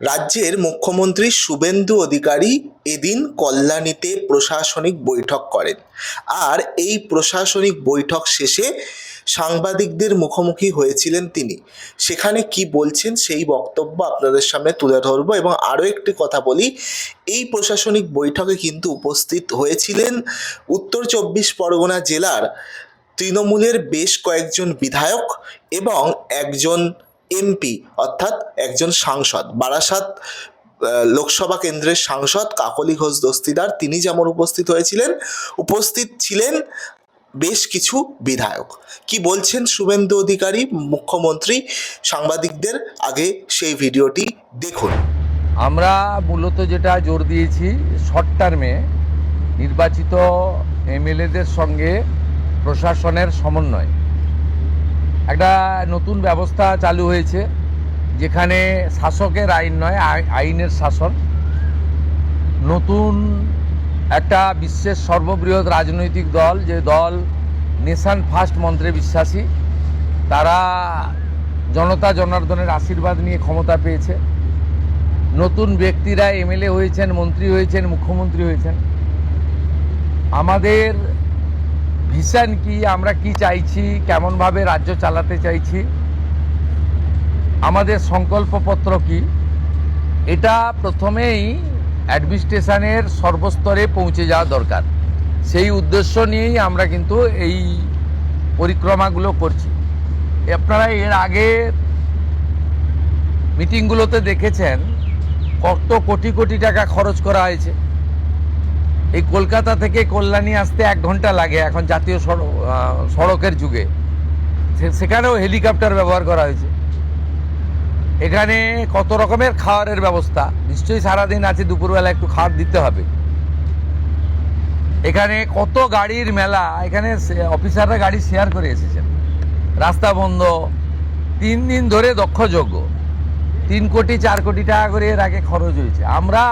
রাজ্যের মুখ্যমন্ত্রী শুভেন্দু অধিকারী এদিন কল্যাণীতে প্রশাসনিক বৈঠক করেন। আর এই প্রশাসনিক বৈঠক শেষে সাংবাদিকদের মুখোমুখি হয়েছিলেন তিনি। সেখানে কি বলছেন সেই বক্তব্য আপনাদের সামনে তুলে ধরবো। এবং আরও একটি কথা বলি, এই প্রশাসনিক বৈঠকে কিন্তু উপস্থিত হয়েছিলেন উত্তর ২৪ পরগনা জেলার তৃণমূলের বেশ কয়েকজন বিধায়ক এবং একজন এমপি, অর্থাৎ একজন সাংসদ, বারাসাত লোকসভা কেন্দ্রের সাংসদ কাকলি ঘোষ দস্তিদার। তিনি যেমন উপস্থিত হয়েছিলেন, উপস্থিত ছিলেন বেশ কিছু বিধায়ক। কি বলছেন শুভেন্দু অধিকারী মুখ্যমন্ত্রী সাংবাদিকদের, আগে সেই ভিডিওটি দেখুন। আমরা মূলত যেটা জোর দিয়েছি, শর্ট টার্মে নির্বাচিত এমএলএদের সঙ্গে প্রশাসনের সমন্বয়। একটা নতুন ব্যবস্থা চালু হয়েছে, যেখানে শাসকের আইন নয়, আইনের শাসন। নতুন একটা বিশ্বের সর্ববৃহৎ রাজনৈতিক দল, যে দল নেশন ফার্স্ট মন্ত্রে বিশ্বাসী, তারা জনতা জনার্দনের আশীর্বাদ নিয়ে ক্ষমতা পেয়েছে। নতুন ব্যক্তিরা এমএলএ হয়েছেন, মন্ত্রী হয়েছেন, মুখ্যমন্ত্রী হয়েছেন। আমাদের ভিশন কি, আমরা কি চাইছি, কেমনভাবে রাজ্য চালাতে চাইছি, আমাদের সংকল্পপত্র কি, এটা প্রথমেই অ্যাডমিনিস্ট্রেশনের সর্বস্তরে পৌঁছে যাওয়া দরকার। সেই উদ্দেশ্য নিয়েই আমরা কিন্তু এই পরিক্রমাগুলো করছি। আপনারা এর আগে মিটিংগুলোতে দেখেছেন কত কোটি কোটি টাকা খরচ করা হয়েছে। এই কলকাতা থেকে কল্যাণী আসতে 1 ঘন্টা লাগে এখন জাতীয় সড়কের যুগে। সেখানেও হেলিকপ্টার ব্যবহার করা হয়েছে। এখানে কত রকমের খাওয়ারের ব্যবস্থা, নিশ্চয়ই সারাদিন আছে, দুপুরবেলা একটু খাবার দিতে হবে। এখানে কত গাড়ির মেলা, এখানে অফিসাররা গাড়ি শেয়ার করে এসেছেন। রাস্তা বন্ধ, 3 দিন ধরে দক্ষযজ্ঞ, 3 কোটি 4 কোটি টাকা করে এর আগে খরচ হয়েছে। আমরা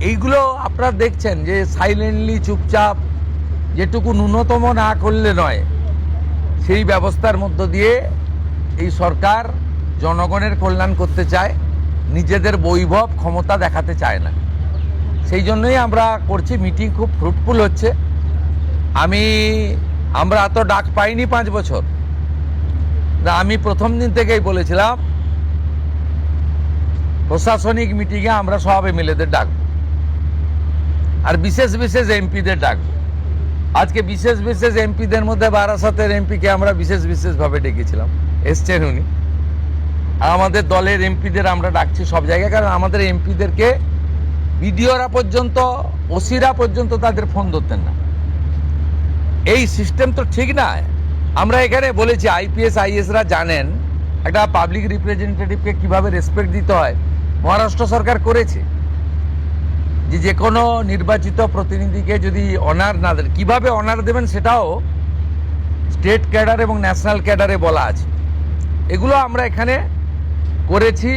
এইগুলো আপনারা দেখছেন যে সাইলেন্টলি চুপচাপ, যেটুকু ন্যূনতম না করলে নয়, সেই ব্যবস্থার মধ্য দিয়ে এই সরকার জনগণের কল্যাণ করতে চায়, নিজেদের বৈভব ক্ষমতা দেখাতে চায় না। সেই জন্যই আমরা করছি। মিটিং খুব ফ্রুটফুল হচ্ছে। আমরা এত ডাক পাইনি 5 বছর। আমি প্রথম দিন থেকেই বলেছিলাম প্রশাসনিক মিটিংয়ে আমরা সব এমএলএদের ডাকবো, আর বিশেষ বিশেষ এমপিদের ডাকবো। আজকে বিশেষ বিশেষ এমপিদের মধ্যে বারাসাতের এমপিকে আমরা বিশেষ বিশেষভাবে ডেকেছিলাম, এসছেন উনি। আর আমাদের দলের এমপিদের আমরা ডাকছি সব জায়গায়, কারণ আমাদের এমপিদেরকে বিডিওরা পর্যন্ত, ওসিরা পর্যন্ত তাদের ফোন ধরতেন না। এই সিস্টেম তো ঠিক না। আমরা এখানে বলেছি, আইপিএস আইএসরা জানেন একটা পাবলিক রিপ্রেজেন্টেটিভকে কিভাবে রেসপেক্ট দিতে হয়। মহারাষ্ট্র সরকার করেছে যে কোনো নির্বাচিত প্রতিনিধিকে যদি অনার না দেন, কীভাবে অনার দেবেন সেটাও স্টেট ক্যাডার এবং ন্যাশনাল ক্যাডারে বলা আছে। এগুলো আমরা এখানে করেছি,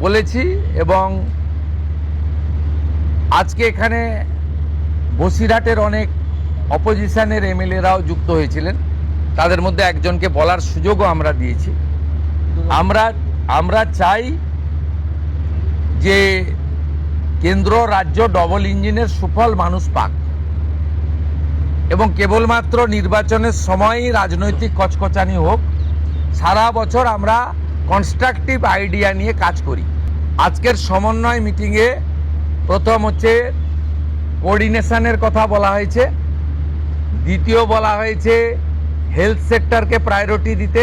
বলেছি। এবং আজকে এখানে বসিরহাটের অনেক অপোজিশনের এমএলএরাও যুক্ত হয়েছিলেন, তাদের মধ্যে একজনকে বলার সুযোগও আমরা দিয়েছি। আমরা চাই যে কেন্দ্র রাজ্য ডবল ইঞ্জিনের সুফল মানুষ পাক, এবং কেবলমাত্র নির্বাচনের সময়ই রাজনৈতিক কচকচানি হোক। সারা বছর আমরা কনস্ট্রাকটিভ আইডিয়া নিয়ে কাজ করি। আজকের সমন্বয় মিটিংয়ে প্রথম হচ্ছে কোঅর্ডিনেশনের কথা বলা হয়েছে, দ্বিতীয় বলা হয়েছে হেলথ সেক্টরকে প্রায়োরিটি দিতে,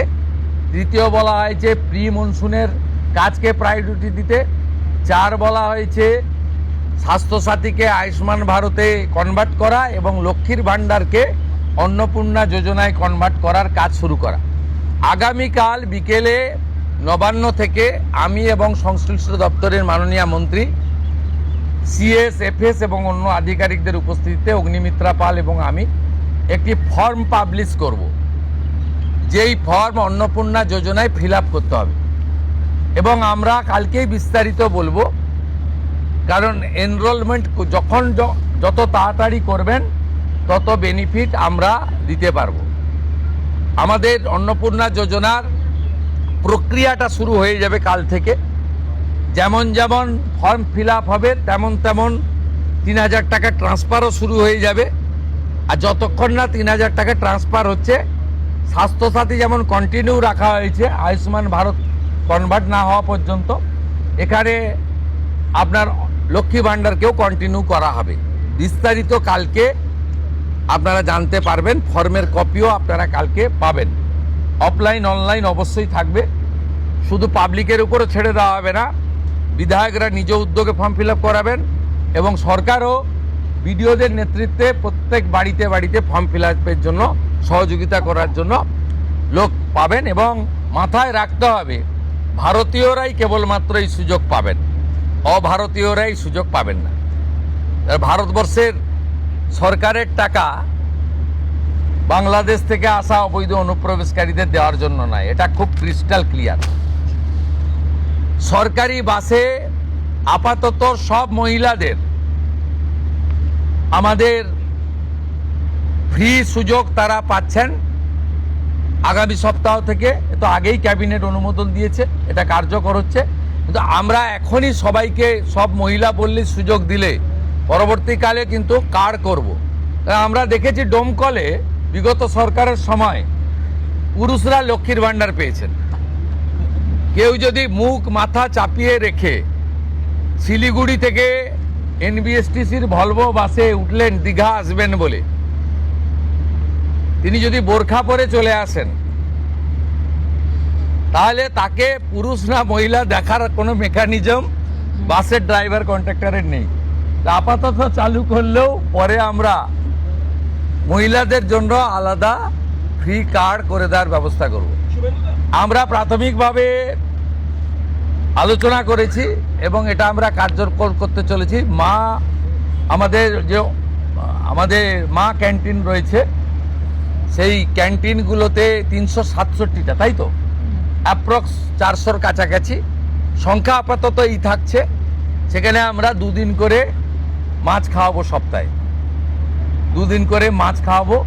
তৃতীয় বলা হয়েছে প্রি মনসুনের কাজকে প্রায়োরিটি দিতে, 4 বলা হয়েছে স্বাস্থ্যসাথীকে আয়ুষ্মান ভারতে কনভার্ট করা এবং লক্ষ্মীর ভাণ্ডারকে অন্নপূর্ণা যোজনায় কনভার্ট করার কাজ শুরু করা। আগামীকাল বিকেলে নবান্ন থেকে আমি এবং সংশ্লিষ্ট দপ্তরের মাননীয় মন্ত্রী, সিএস, এফএস এবং অন্য আধিকারিকদের উপস্থিতিতে অগ্নিমিত্রা পাল এবং আমি একটি ফর্ম পাবলিশ করব, যেই ফর্ম অন্নপূর্ণা যোজনায় ফিল আপ করতে হবে। এবং আমরা কালকেই বিস্তারিত বলবো, কারণ এনরোলমেন্ট যত তাড়াতাড়ি করবেন তত বেনিফিট আমরা দিতে পারবো। আমাদের অন্নপূর্ণা যোজনার প্রক্রিয়াটা শুরু হয়ে যাবে কাল থেকে। যেমন যেমন ফর্ম ফিল আপ হবে তেমন তেমন 3,000 টাকা ট্রান্সফারও শুরু হয়ে যাবে। আর যতক্ষণ না 3,000 টাকা ট্রান্সফার হচ্ছে, স্বাস্থ্যসাথী যেমন কন্টিনিউ রাখা হয়েছে আয়ুষ্মান ভারত কনভার্ট না হওয়া পর্যন্ত, এখানে আপনার লক্ষ্মী ভাণ্ডারকেও কন্টিনিউ করা হবে। বিস্তারিত কালকে আপনারা জানতে পারবেন, ফর্মের কপিও আপনারা কালকে পাবেন। অফলাইন অনলাইন অবশ্যই থাকবে, শুধু পাবলিকের উপরে ছেড়ে দেওয়া হবে না, বিধায়করা নিজ উদ্যোগে ফর্ম ফিল আপ করাবেন এবং সরকারও বিডিওদের নেতৃত্বে প্রত্যেক বাড়িতে বাড়িতে ফর্ম ফিল আপের জন্য সহযোগিতা করার জন্য লোক পাবেন। এবং মাথায় রাখতে হবে, ভারতীয়রাই কেবলমাত্র এই সুযোগ পাবেন, অভারতীয়রাই সুযোগ পাবেন না। ভারতবর্ষের সরকারের টাকা বাংলাদেশ থেকে আসা অবৈধ অনুপ্রবেশকারীদের দেওয়ার জন্য নয়, এটা খুব ক্রিস্টাল ক্লিয়ার। সরকারি বাসে আপাতত সব মহিলাদের আমাদের ফ্রি সুযোগ তারা পাচ্ছেন আগামী সপ্তাহ থেকে। তো আগেই ক্যাবিনেট অনুমোদন দিয়েছে, এটা কার্যকর হচ্ছে। কিন্তু আমরা এখনই সবাইকে, সব মহিলা বললে সুযোগ দিলে পরবর্তীকালে কিন্তু কার্ড করব। আমরা দেখেছি ডোমকলে বিগত সরকারের সময় পুরুষরা লক্ষ্মীর ভাণ্ডার পেয়েছেন। কেউ যদি মুখ মাথা চাপিয়ে রেখে শিলিগুড়ি থেকে এনবিএসটিসির ভলভো বাসে উঠলেন দীঘা আসবেন বলে, তিনি যদি বোরখা পরে চলে আসেন, তাহলে তাকে পুরুষ না মহিলা দেখার কোনো মেকানিজম বাসের ড্রাইভার কন্ট্রাক্টরের নেই। আপাতত চালু করলেও পরে আমরা মহিলাদের জন্য আলাদা ফ্রি কার্ড করে দেওয়ার ব্যবস্থা করব। আমরা প্রাথমিকভাবে আলোচনা করেছি এবং এটা আমরা কার্যকর করতে চলেছি। আমাদের মা ক্যান্টিন রয়েছে, সেই ক্যান্টিনগুলোতে 367টা, তাই তো অ্যাপ্রক্স 400-র কাছাকাছি সংখ্যা আপাতত এই থাকছে। সেখানে আমরা 2 দিন করে মাছ খাওয়াবো, সপ্তাহে 2 দিন করে মাছ खावाबो,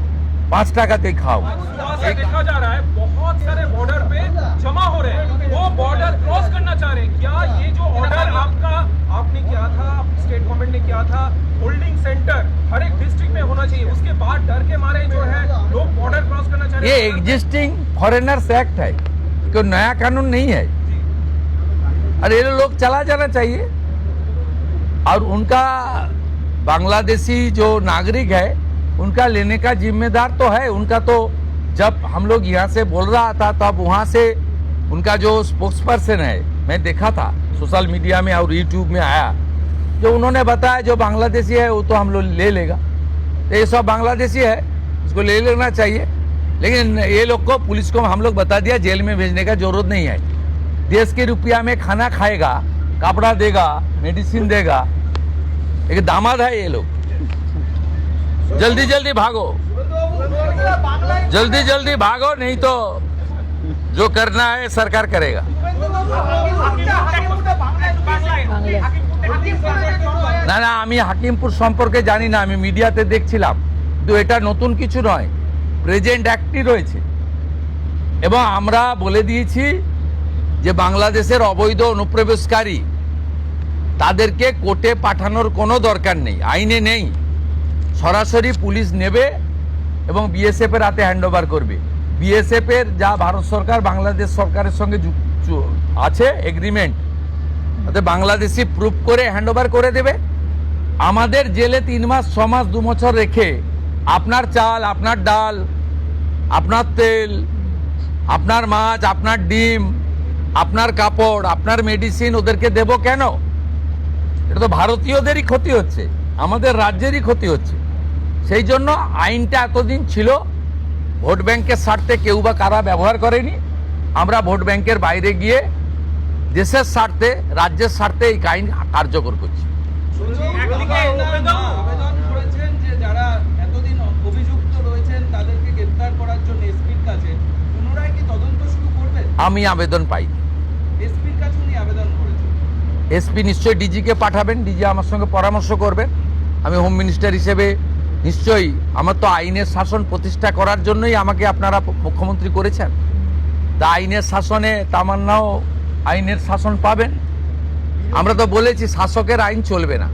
5 টাকাতেই खावाबो। देखा जा रहा है बहुत सारे बॉर्डर पे जमा हो रहे हैं, वो बॉर्डर क्रॉस करना चाह रहे हैं। क्या ये जो ऑर्डर आपने किया था, स्टेट गवर्नमेंट ने किया था, होल्डिंग सेंटर हर एक डिस्ट्रिक्ट में होना चाहिए, उसके बाद डर के मारे जो है लोग बॉर्डर क्रॉस करना चाह रहे ये हैं। एग्जिस्टिंग फॉरेनर्स एक्ट है, कोई नया कानून नहीं है। और ये लोग चला जाना चाहिए। और उनका बांग्लादेशी जो नागरिक है उनका लेने का जिम्मेदार तो है उनका। तो जब हम लोग यहाँ से बोल रहा था तब वहाँ से उनका जो स्पोक्स पर्सन है, मैं देखा था सोशल मीडिया में और यूट्यूब में आया, जो उन्होंने बताया जो बांग्लादेशी है वो तो हम लोग ले लेगा। तो ये सब बांग्लादेशी है, इसको ले लेना चाहिए। लेकिन ये लोग को, पुलिस को हम लोग बता दिया जेल में भेजने का जरूरत नहीं है। देश के रुपया में खाना खाएगा, कपड़ा देगा, मेडिसिन देगा। एक दामाद है ये लोग। जल्दी जल्दी भागो, जल्दी जल्दी भागो, नहीं तो जो करना है सरकार करेगा। না না, আমি হাকিমপুর সম্পর্কে জানি না, আমি মিডিয়াতে দেখছিলাম। কিন্তু এটা নতুন কিছু নয়, প্রেজেন্ট অ্যাক্টই রয়েছে। এবং আমরা বলে দিয়েছি যে বাংলাদেশের অবৈধ অনুপ্রবেশকারী তাদেরকে কোর্টে পাঠানোর কোনো দরকার নেই, আইনে নেই। সরাসরি পুলিশ নেবে এবং বিএসএফ এর হাতে হ্যান্ড ওভার করবে। বিএসএফ এর যা ভারত সরকার বাংলাদেশ সরকারের সঙ্গে আছে এগ্রিমেন্ট, তাতে বাংলাদেশি প্রুফ করে হ্যান্ড ওভার করে দেবে। আমাদের জেলে 3 মাস 6 মাস 2 বছর রেখে আপনার চাল, আপনার ডাল, আপনার তেল, আপনার মাছ, আপনার ডিম, আপনার কাপড়, আপনার মেডিসিন ওদেরকে দেব কেন? এটা তো ভারতীয়দেরই ক্ষতি হচ্ছে, আমাদের রাজ্যেরই ক্ষতি হচ্ছে। সেই জন্য আইনটা এতদিন ছিল ভোট ব্যাংকের স্বার্থে কেউ বা কারা ব্যবহার করেনি। আমরা ভোট ব্যাংকের বাইরে গিয়ে দেশের স্বার্থে, রাজ্যের স্বার্থে এই আইন কার্যকর করছি। আবেদন করেছেন যে যারা এতদিন অভিযুক্ত রয়েছেন তাদেরকে গ্রেফতার করার জন্য এসপির কাছে, পুনরায় কি তদন্ত শুরু করবেন? আমি আবেদন পাই, এসপির কাছে উনি আবেদন করেছেন। এসপি নিশ্চয়ই ডিজিকে পাঠাবেন, ডিজি আমার সঙ্গে পরামর্শ করবেন। আমি হোম মিনিস্টার হিসেবে নিশ্চয়ই, আমার তো আইনের শাসন প্রতিষ্ঠা করার জন্যই আমাকে আপনারা মুখ্যমন্ত্রী করেছেন। তা আইনের শাসনে তামান্নাও আইনের শাসন পাবেন। আমরা তো বলেছি শাসকের আইন চলবে না,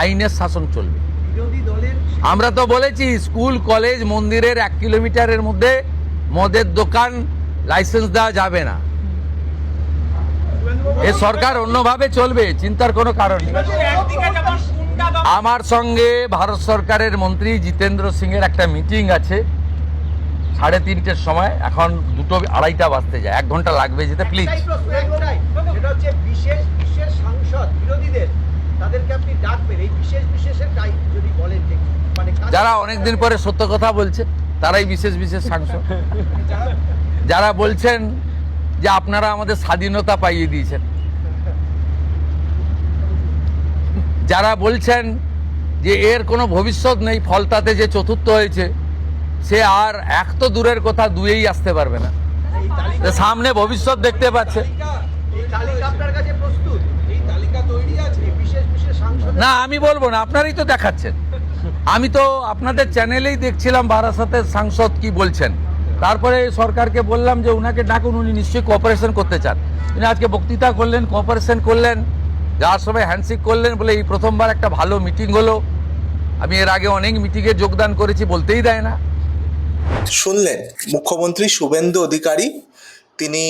আইনের শাসন চলবে। বিরোধী দলের আমরা তো বলেছি স্কুল কলেজ মন্দিরের 1 কিলোমিটারের মধ্যে মদের দোকান লাইসেন্স দেওয়া যাবে না। এ সরকার অন্যভাবে চলবে, চিন্তার কোনো কারণ নেই। আমার সঙ্গে ভারত সরকারের মন্ত্রী জিতেন্দ্র সিং এর একটা মিটিং আছে 3:30-র সময়, এখন 2:30 বাজতে যায়, 1 ঘন্টা লাগবে যেতে। প্লিজ সেটা হচ্ছে বিশেষ বিশেষ সাংসদ বিরোধীদের তাদেরকে আপনি ডাকবেন, এই বিশেষ বিশেষের টাইপ যদি বলেন যে মানে যারা অনেকদিন পরে সত্য কথা বলছে তারাই বিশেষ বিশেষ সাংসদ। যারা বলছেন যে আপনারা আমাদের স্বাধীনতা পাইয়ে দিয়েছেন, যারা বলছেন যে এর কোনো ভবিষ্যৎ নেই, ফলতাতে যে চতুর্থ হয়েছে সে আর 1 তো দূরের কথা 2-এই আসতে পারবে না, সামনে ভবিষ্যৎ দেখতে পাচ্ছে। এই তালিকা আপনার কাছে প্রস্তুত, এই তালিকা তৈরি আছে। এই বিশেষ বিশেষ সাংসদ না আমি বলবো না, আপনারাই তো দেখাচ্ছেন। আমি তো আপনাদের চ্যানেলেই দেখছিলাম বারাসাতের সাংসদ কি বলছেন, তারপরে সরকারকে বললাম যে উনাকে ডাকুন, উনি নিশ্চয়ই কোঅপারেশন করতে চান। উনি আজকে বক্তৃতা করলেন, কোঅপারেশন করলেন, যাওয়ার সময় হ্যান্ডশেক করলেন, বলে এই প্রথমবার একটা ভালো মিটিং হলো। আমি এর আগে অনেক মিটিংয়ে যোগদান করেছি, বলতেই দেয় না। শুনলেন মুখ্যমন্ত্রী শুভেন্দু অধিকারী, তিনি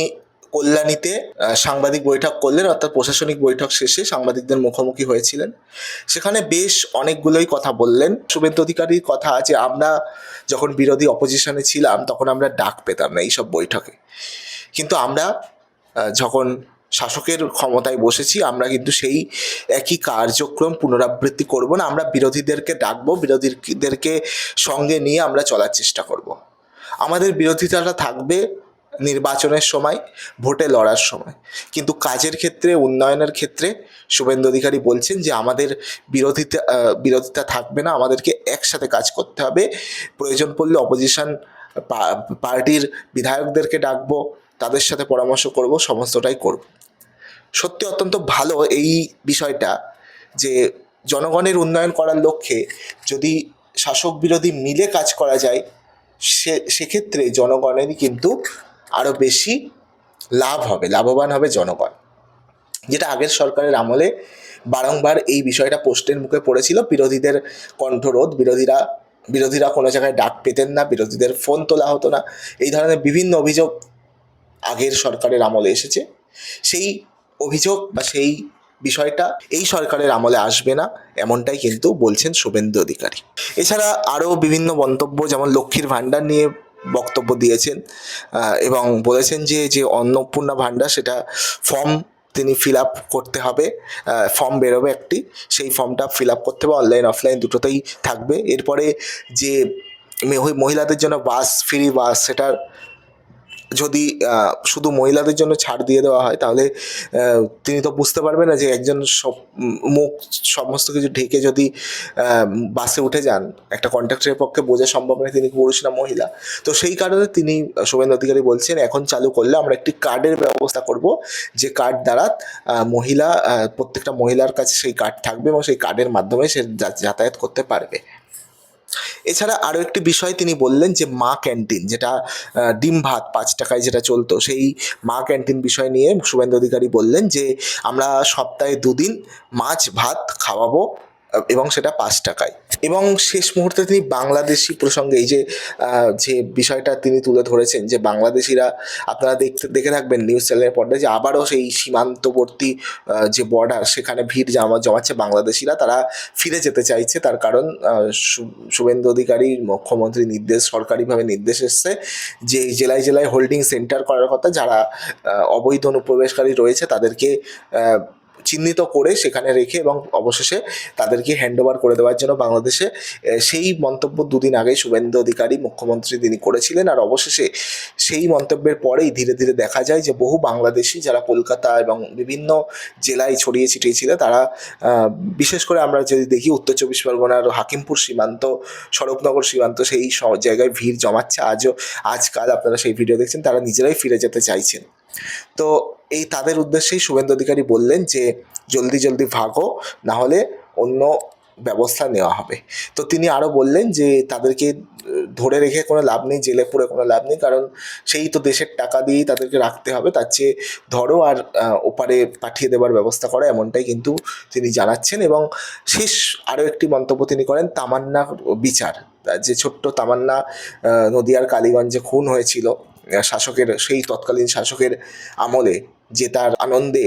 কল্যাণীতে সাংবাদিক বৈঠক করলেন, অর্থাৎ প্রশাসনিক বৈঠক শেষে সাংবাদিকদের মুখোমুখি হয়েছিলেন। সেখানে বেশ অনেকগুলোই কথা বললেন। শুভেন্দু অধিকারীর কথা আছে, আমরা যখন বিরোধী অপোজিশনে ছিলাম তখন আমরা ডাক পেতাম না এইসব বৈঠকে, কিন্তু আমরা যখন শাসকের ক্ষমতায় বসেছি আমরা কিন্তু সেই একই কার্যক্রম পুনরাবৃত্তি করব না। আমরা বিরোধীদেরকে ডাকবো, বিরোধীদেরকে সঙ্গে নিয়ে আমরা চলার চেষ্টা করব। আমাদের বিরোধিতাটা থাকবে নির্বাচনের সময়, ভোটে লড়ার সময়, কিন্তু কাজের ক্ষেত্রে, উন্নয়নের ক্ষেত্রে শুভেন্দু অধিকারী বলছেন যে আমাদের বিরোধিতা থাকবে না, আমাদেরকে একসাথে কাজ করতে হবে। প্রয়োজন পড়লে অপোজিশন পার্টির বিধায়কদেরকে ডাকবো, তাদের সাথে পরামর্শ করব, সমস্তটাই করব। সত্যি অত্যন্ত ভালো এই বিষয়টা যে জনগণের উন্নয়ন করার লক্ষ্যে যদি শাসক বিরোধী মিলে কাজ করা যায়, সেক্ষেত্রে জনগণেরই কিন্তু আরও বেশি লাভ হবে, লাভবান হবে জনগণ। যেটা আগের সরকারের আমলে বারংবার এই বিষয়টা পোস্টের মুখে পড়েছিল, বিরোধীদের কণ্ঠরোধ, বিরোধীরা কোনো জায়গায় ডাক পেতেন না, বিরোধীদের ফোন তোলা হতো না, এই ধরনের বিভিন্ন অভিযোগ আগের সরকারের আমলে এসেছে। সেই অভিযোগ বা সেই বিষয়টা এই সরকারের আমলে আসবে না, এমনটাই কিন্তু বলছেন শুভেন্দু অধিকারী। এছাড়া আরও বিভিন্ন মন্তব্য, যেমন লক্ষ্মীর ভাণ্ডার নিয়ে বক্তব্য দিয়েছেন এবং বলেছেন যে অন্নপূর্ণা ভাণ্ডার, সেটা ফর্ম তিনি ফিল আপ করতে হবে, ফর্ম বেরোবে একটি, সেই ফর্মটা ফিল আপ করতে হবে, অনলাইন অফলাইন দুটোতেই থাকবে। এরপরে যে মহিলাদের জন্য বাস, ফ্রি বাস, সেটার যদি শুধু মহিলাদের জন্য ছাড় দিয়ে দেওয়া হয় তাহলে তিনি তো বুঝতে পারবেন না যে একজন মুখ সমস্ত কিছু ঢেকে যদি বাসে উঠে যান, একটা কন্ট্রাক্টরের পক্ষে বোঝা সম্ভব নয় তিনি পুরুষ না মহিলা। তো সেই কারণে তিনি, শুভেন্দু অধিকারী বলছেন, এখন চালু করলে আমরা একটি কার্ডের ব্যবস্থা করব, যে কার্ড দ্বারা প্রত্যেকটা মহিলার কাছে সেই কার্ড থাকবে এবং সেই কার্ডের মাধ্যমে সে যাতায়াত করতে পারবে। এছাড়া আরও একটি বিষয় তিনি বললেন যে মা ক্যান্টিন, যেটা ডিম ভাত 5 টাকায় যেটা চলতো, সেই মা ক্যান্টিন বিষয় নিয়ে শুভেন্দু অধিকারী বললেন যে আমরা সপ্তাহে 2 দিন মাছ ভাত খাওয়াবো এবং সেটা 5 টাকায়। এবং শেষ মুহূর্তে তিনি বাংলাদেশি প্রসঙ্গে এই যে বিষয়টা তিনি তুলে ধরেছেন, যে বাংলাদেশিরা, আপনারা দেখে থাকবেন নিউজ চ্যানেলের পর্দায়, যে আবারও সেই সীমান্তবর্তী যে বর্ডার, সেখানে ভিড় জমাচ্ছে বাংলাদেশিরা, তারা ফিরে যেতে চাইছে। তার কারণ শুভেন্দু অধিকারী মুখ্যমন্ত্রী সরকারিভাবে নির্দেশ এসছে যে জেলায় জেলায় হোল্ডিং সেন্টার করার কথা, যারা অবৈধ অনুপ্রবেশকারী রয়েছে তাদেরকে চিহ্নিত করে সেখানে রেখে এবং অবশেষে তাদেরকে হ্যান্ডওভার করে দেওয়ার জন্য বাংলাদেশে। সেই মন্তব্য 2 দিন আগেই শুভেন্দু অধিকারী মুখ্যমন্ত্রী তিনি করেছিলেন। আর অবশেষে সেই মন্তব্যের পরেই ধীরে ধীরে দেখা যায় যে বহু বাংলাদেশি যারা কলকাতা এবং বিভিন্ন জেলায় ছড়িয়ে ছিটিয়ে ছিল, তারা বিশেষ করে আমরা যদি দেখি উত্তর 24 পরগনার হাকিমপুর সীমান্ত, স্বরূপনগর সীমান্ত, সেই জায়গায় ভিড় জমাচ্ছে আজকাল আপনারা সেই ভিডিও দেখছেন, তারা নিজেরাই ফিরে যেতে চাইছেন। তো এই তাদের উদ্দেশ্যেই শুভেন্দু অধিকারী বললেন যে জলদি জলদি ভাগো, না হলে অন্য ব্যবস্থা নেওয়া হবে। তো তিনি আরও বললেন যে তাদেরকে ধরে রেখে কোনো লাভ নেই, জেলে পুরে কোনো লাভ নেই, কারণ সেই তো দেশের টাকা দিয়েই তাদেরকে রাখতে হবে, তার চেয়ে ধরো আর ওপারে পাঠিয়ে দেওয়ার ব্যবস্থা করো, এমনটাই কিন্তু তিনি জানাচ্ছেন। এবং শেষ আরও একটি মন্তব্য তিনি করেন তামান্নার বিচার, যে ছোট্ট তামান্না নদিয়ার কালীগঞ্জে খুন হয়েছিল শাসকের, সেই তৎকালীন শাসকের আমলে, যে তার আনন্দে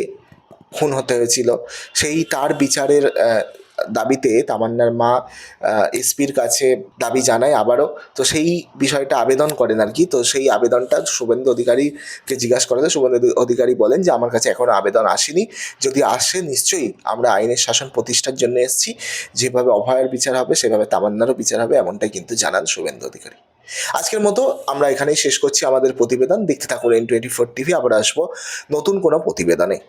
খুন হতে হয়েছিল, সেই তার বিচারের দাবিতে তামান্নার মা এসপির কাছে দাবি জানায় আবারও। তো সেই বিষয়টা আবেদন করেন আর কি। তো সেই আবেদনটা শুভেন্দু অধিকারীকে জিজ্ঞাসা করা যায়। শুভেন্দু অধিকারী বলেন যে আমার কাছে এখনও আবেদন আসেনি, যদি আসে নিশ্চয়ই আমরা আইনের শাসন প্রতিষ্ঠার জন্য এসেছি, যেভাবে অভয়ের বিচার হবে সেভাবে তামান্নারও বিচার হবে, এমনটাই কিন্তু জানান শুভেন্দু অধিকারী। আজকের মতো আমরা এখানেই শেষ করছি আমাদের প্রতিবেদন। দেখতে থাকুন N24 টিভি, আবার আসবো নতুন কোনো প্রতিবেদনে।